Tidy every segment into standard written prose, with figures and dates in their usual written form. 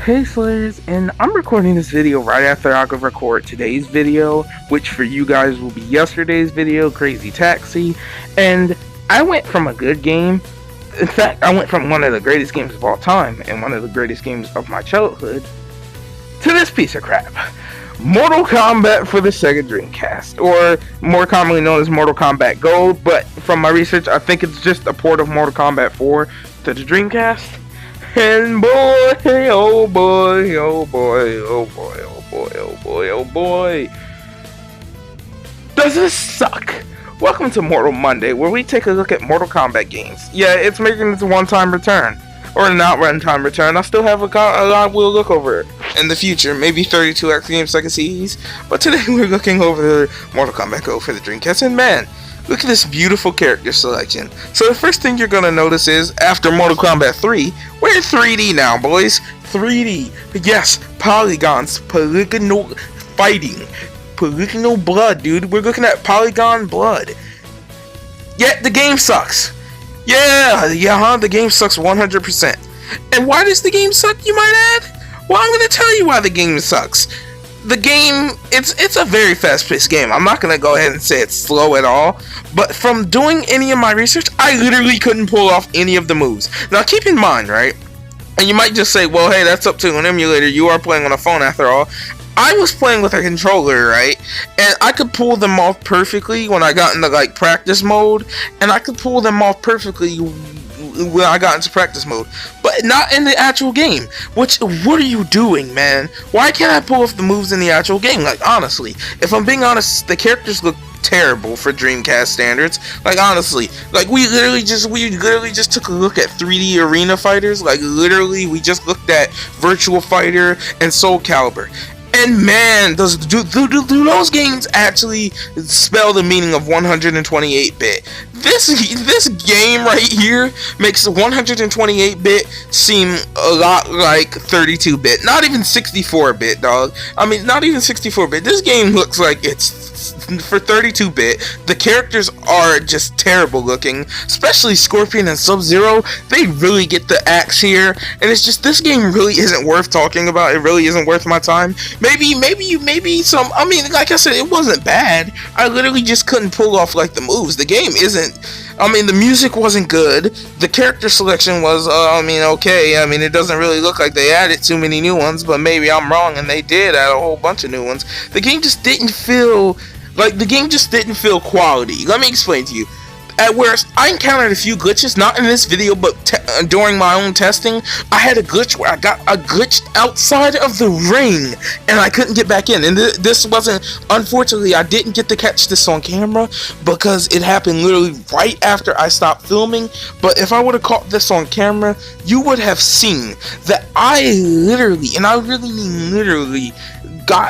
Hey Slayers, and I'm recording this video right after I could record today's video, which for you guys will be yesterday's video, Crazy Taxi. And I went from a good game, in fact I went from one of the greatest games of all time and one of the greatest games of my childhood to this piece of crap. Mortal Kombat for the Sega Dreamcast, or more commonly known as Mortal Kombat Gold, but from my research I think it's just a port of Mortal Kombat 4 to the Dreamcast. And boy, oh boy, oh boy, oh boy, oh boy, oh boy, oh boy, does this suck? Welcome to Mortal Monday, where we take a look at Mortal Kombat games. Yeah, it's making its one-time return, or not one-time return. I still have a lot we'll look over in the future, maybe 32X games Sega CDs, but today we're looking over Mortal Kombat Go for the Dreamcast, and man, look at this beautiful character selection. So the first thing you're going to notice is, after Mortal Kombat 3, we're in 3D now, boys. 3D. Yes, polygons, polygonal fighting, polygonal blood, dude. We're looking at polygon blood. Yet the game sucks. The game sucks 100%. And why does the game suck, you might add? Well, I'm going to tell you why the game sucks. The game, it's a very fast-paced game. I'm not going to go ahead and say it's slow at all, but from doing any of my research, I literally couldn't pull off any of the moves. Now keep in mind, right, and you might just say, well, hey, that's up to an emulator, you are playing on a phone after all. I was playing with a controller, right, and I could pull them off perfectly when I got into, like, practice mode, and I could pull them off perfectly when I got into practice mode, but not in the actual game. What are you doing, man? Why can't I pull off the moves in the actual game? Like, honestly, if I'm being honest, the characters look terrible for Dreamcast standards. Like, honestly, like we literally just took a look at 3D arena fighters. Like, literally, we just looked at Virtual Fighter and Soul Calibur. And man, do those games actually spell the meaning of 128-bit? This game right here makes 128-bit seem a lot like 32-bit. Not even 64-bit, dog. I mean, not even 64-bit. This game looks like it's for 32-bit. The characters are just terrible looking, especially Scorpion and Sub-Zero. They really get the axe here, and it's just, this game really isn't worth talking about. It really isn't worth my time. Maybe some, I mean, like I said, it wasn't bad. I literally just couldn't pull off, like, the moves. The game isn't, I mean, the music wasn't good. The character selection was, okay. I mean, it doesn't really look like they added too many new ones, but maybe I'm wrong, and they did add a whole bunch of new ones. The game just didn't feel quality. Let me explain to you. At worst, I encountered a few glitches, not in this video, but during my own testing. I had a glitch where I glitched outside of the ring, and I couldn't get back in. And this wasn't, unfortunately, I didn't get to catch this on camera, because it happened literally right after I stopped filming. But if I would have caught this on camera, you would have seen that I literally, and I really mean literally,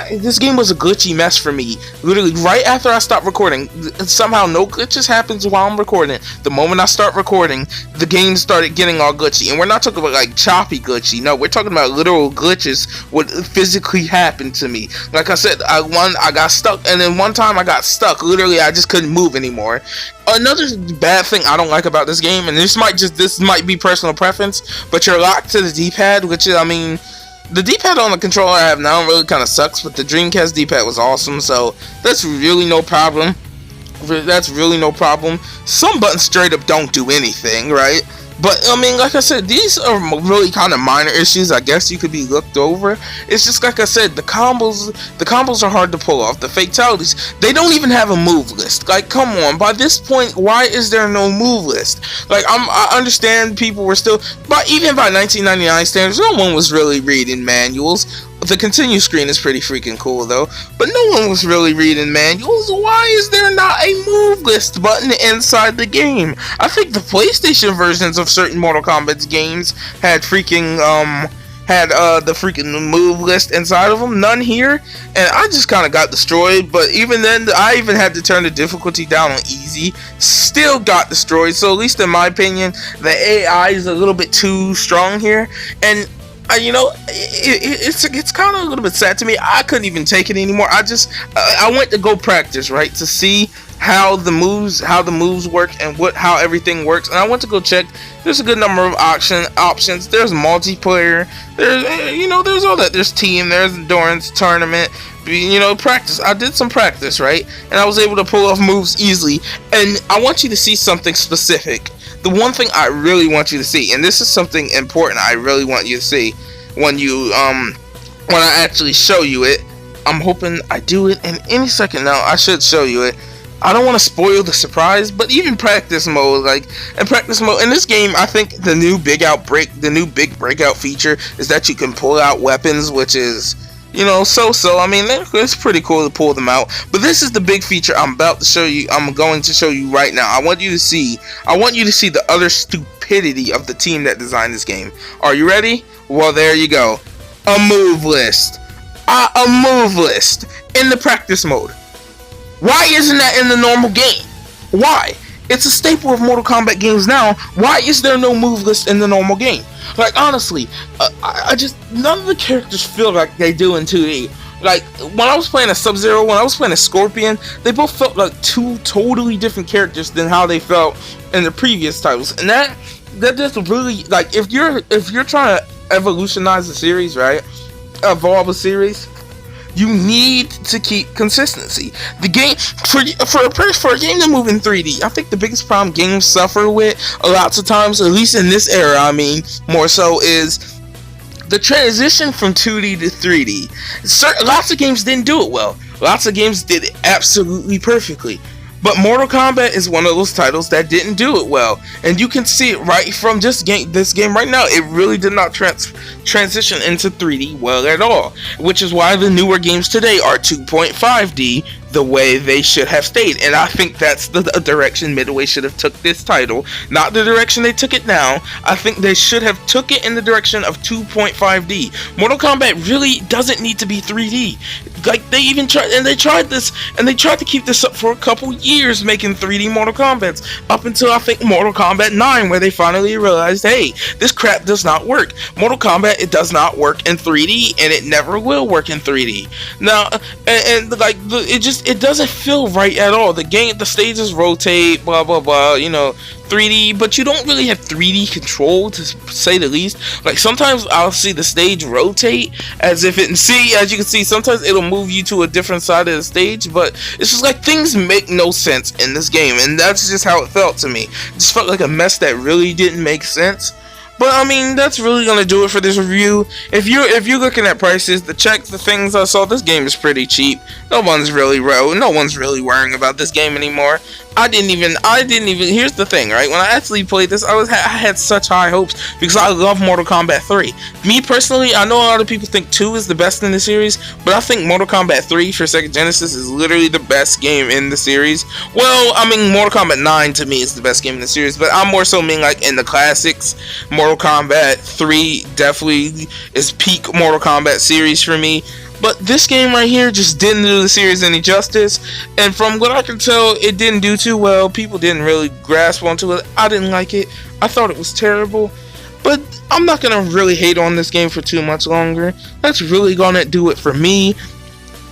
this game was a glitchy mess for me. Literally, right after I stopped recording, somehow no glitches happens while I'm recording. The moment I start recording, the game started getting all glitchy. And we're not talking about like choppy glitchy. No, we're talking about literal glitches what physically happened to me. Like I said, I got stuck, and then one time I got stuck. Literally, I just couldn't move anymore. Another bad thing I don't like about this game, and this might be personal preference, but you're locked to the D-pad, which is, I mean, the D-pad on the controller I have now really kind of sucks, but the Dreamcast D-pad was awesome, so that's really no problem. Some buttons straight up don't do anything, right? But, I mean, like I said, these are really kind of minor issues, I guess you could be looked over. It's just, like I said, the combos are hard to pull off. The fatalities, they don't even have a move list. Like, come on, by this point, why is there no move list? Like, I understand people were still, but even by 1999 standards, no one was really reading manuals. The continue screen is pretty freaking cool though, but no one was really reading manuals. Why is there not a move list button inside the game? I think the PlayStation versions of certain Mortal Kombat games had freaking the freaking move list inside of them. None here, and I just kind of got destroyed. But even then, I even had to turn the difficulty down on easy. Still got destroyed. So at least in my opinion, the AI is a little bit too strong here, and you know, it's kind of a little bit sad to me. I couldn't even take it anymore. I went to go practice, right, to see how the moves work and how everything works. And I went to go check. There's a good number of options. There's multiplayer. There's all that. There's team. There's endurance, tournament. Practice. I did some practice, right? And I was able to pull off moves easily. And I want you to see something specific. The one thing I really want you to see, and this is something important I really want you to see when I actually show you it. I'm hoping I do it in any second now. I should show you it. I don't want to spoil the surprise, but even practice mode, in this game, I think the new big breakout feature is that you can pull out weapons, which is, I mean, it's pretty cool to pull them out. But this is the big feature I'm going to show you right now. I want you to see the utter stupidity of the team that designed this game. Are you ready? Well, there you go. A move list in the practice mode. Why isn't that in the normal game? Why? It's a staple of Mortal Kombat games now. Why is there no move list in the normal game? Like, honestly, none of the characters feel like they do in 2D. Like, when I was playing a Sub-Zero, when I was playing a Scorpion, they both felt like two totally different characters than how they felt in the previous titles. And that just really, like, if you're trying to evolutionize the series, right? Evolve a series, you need to keep consistency. The game for a game to move in 3D, I think the biggest problem games suffer with lots of times, at least in this era, I mean, more so, is the transition from 2D to 3D. Lots of games didn't do it well. Lots of games did it absolutely perfectly. But Mortal Kombat is one of those titles that didn't do it well, and you can see it right from this game right now. It really did not transition into 3D well at all, which is why the newer games today are 2.5D the way they should have stayed. And I think that's the direction Midway should have took this title, not the direction they took it now. I think they should have took it in the direction of 2.5D. Mortal Kombat really doesn't need to be 3D. Like, they tried to keep this up for a couple years, making 3D Mortal Kombats, up until I think Mortal Kombat 9, where they finally realized, hey, this crap does not work. Mortal Kombat, it does not work in 3D, and it never will work in 3D. Now, it doesn't feel right at all. The stages rotate, blah blah blah, 3D, but you don't really have 3D control, to say the least. Like, sometimes I'll see the stage rotate as you can see, sometimes it'll move you to a different side of the stage, but it's just like things make no sense in this game, and that's just how it felt to me. It just felt like a mess that really didn't make sense. But I mean, that's really gonna do it for this review. If you're looking at prices, the things I saw, this game is pretty cheap. No one's really worrying about this game anymore. I didn't even. Here's the thing, right? When I actually played this, I had such high hopes because I love Mortal Kombat 3. Me personally, I know a lot of people think 2 is the best in the series, but I think Mortal Kombat 3 for Sega Genesis is literally the best game in the series. Well, I mean, Mortal Kombat 9 to me is the best game in the series, but I'm more so mean like in the classics. Mortal Kombat 3 definitely is peak Mortal Kombat series for me. But this game right here just didn't do the series any justice, and from what I can tell, it didn't do too well. People didn't really grasp onto it. I didn't like it. I thought it was terrible. But I'm not gonna really hate on this game for too much longer. That's really gonna do it for me.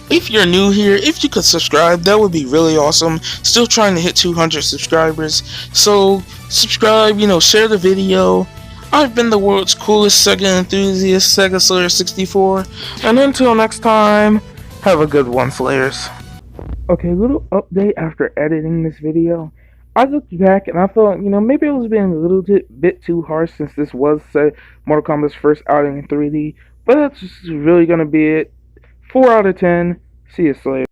If you're new here, if you could subscribe, that would be really awesome. Still trying to hit 200 subscribers. So subscribe, share the video. I've been the world's coolest Sega enthusiast, Sega Slayer 64, and until next time, have a good one, Slayers. Okay, little update after editing this video. I looked back and I thought, maybe I was being a little bit too harsh since this was Mortal Kombat's first outing in 3D, but that's just really gonna be it. 4 out of 10. See you, Slayers.